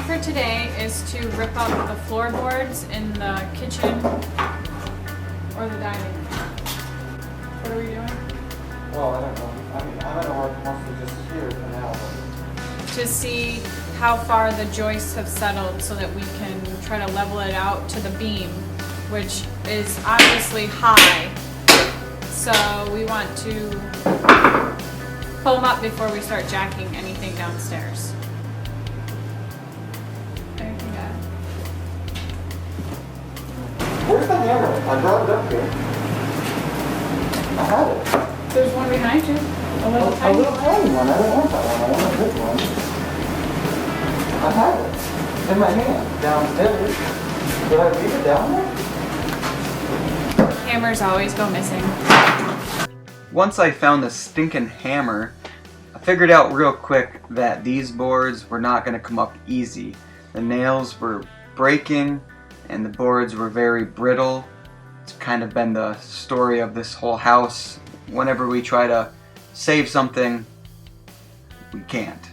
for today is to rip up the floorboards in the kitchen or the dining room. What are we doing? Well, I don't know. I mean, I'm gonna work mostly just here for now. To see how far the joists have settled so that we can try to level it out to the beam, which is obviously high. So we want to pull them up before we start jacking anything downstairs. Anything to add? Where's the hammer? I brought it up here. I had it. There's one behind you. A little A tiny little tiny one. I don't want that one. I want a big one. I had it in my hand downstairs. Did I leave it down there? Hammers always go missing. Once I found the stinking hammer, I figured out real quick that these boards were not going to come up easy. The nails were breaking and the boards were very brittle. It's kind of been the story of this whole house. Whenever we try to save something, we can't.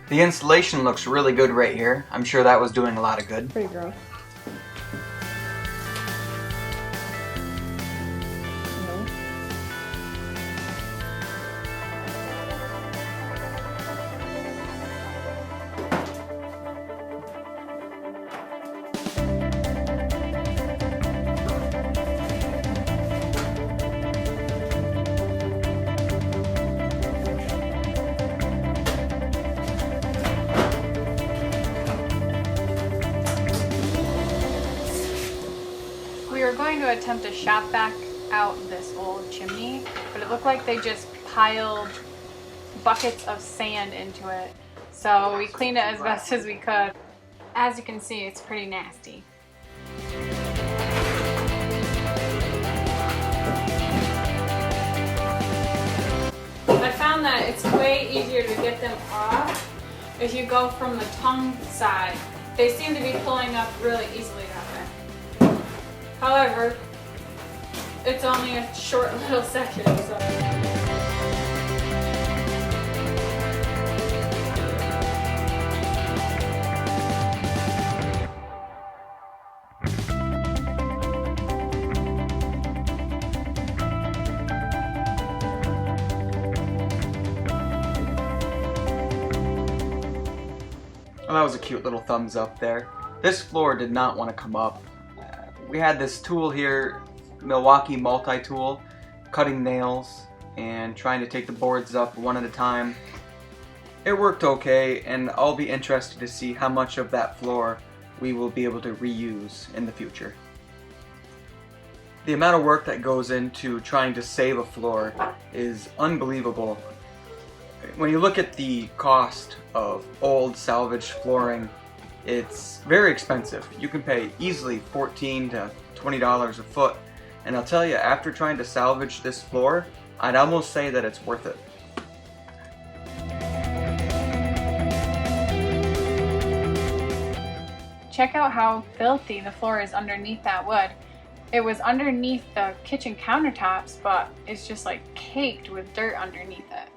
The insulation looks really good right here. I'm sure that was doing a lot of good. Pretty gross. We were going to attempt to shop back out this old chimney, but it looked like they just piled buckets of sand into it. So we cleaned it as best as we could. As you can see, it's pretty nasty. I found that it's way easier to get them off if you go from the tongue side. They seem to be pulling up really easily that way. However, it's only a short little section, so. Well, that was a cute little thumbs up there. This floor did not want to come up. We had this tool here, Milwaukee multi-tool, cutting nails and trying to take the boards up one at a time. It worked okay, and I'll be interested to see how much of that floor we will be able to reuse in the future. The amount of work that goes into trying to save a floor is unbelievable. When you look at the cost of old salvage flooring, it's very expensive. You can pay easily $14 to $20 a foot, and I'll tell you, after trying to salvage this floor, I'd almost say that it's worth it. Check out how filthy the floor is underneath that wood. It was underneath the kitchen countertops, but it's just like caked with dirt underneath it.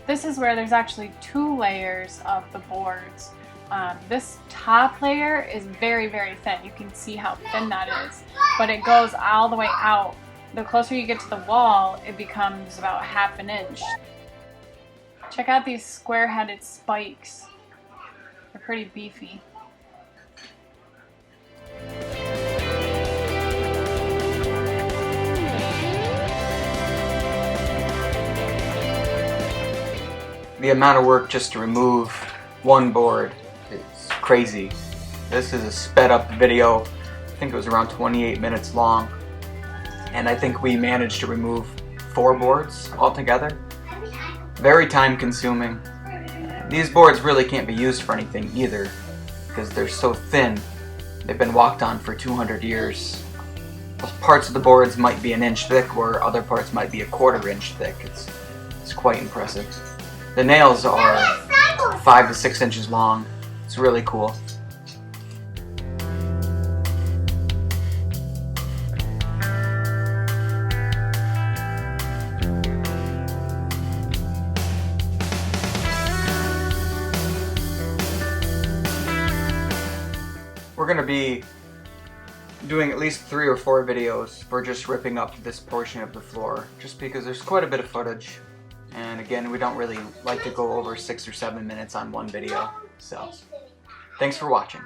This is where there's actually 2 layers of the boards. This top layer is very, very thin. You can see how thin that is, but it goes all the way out. The closer you get to the wall, it becomes about ½ an inch. Check out these square-headed spikes. They're pretty beefy. The amount of work just to remove one board is crazy. This is a sped up video. I think it was around 28 minutes long. and I think we managed to remove 4 boards altogether. Very time consuming. These boards really can't be used for anything either because they're so thin. They've been walked on for 200 years. Parts of the boards might be 1 inch thick where other parts might be 1/4 inch thick. It's quite impressive. The nails are 5 to 6 inches long. It's really cool. We're going to be doing at least 3 or 4 videos for just ripping up this portion of the floor, just because there's quite a bit of footage, and again, we don't really like to go over 6 or 7 minutes on one video. So thanks for watching.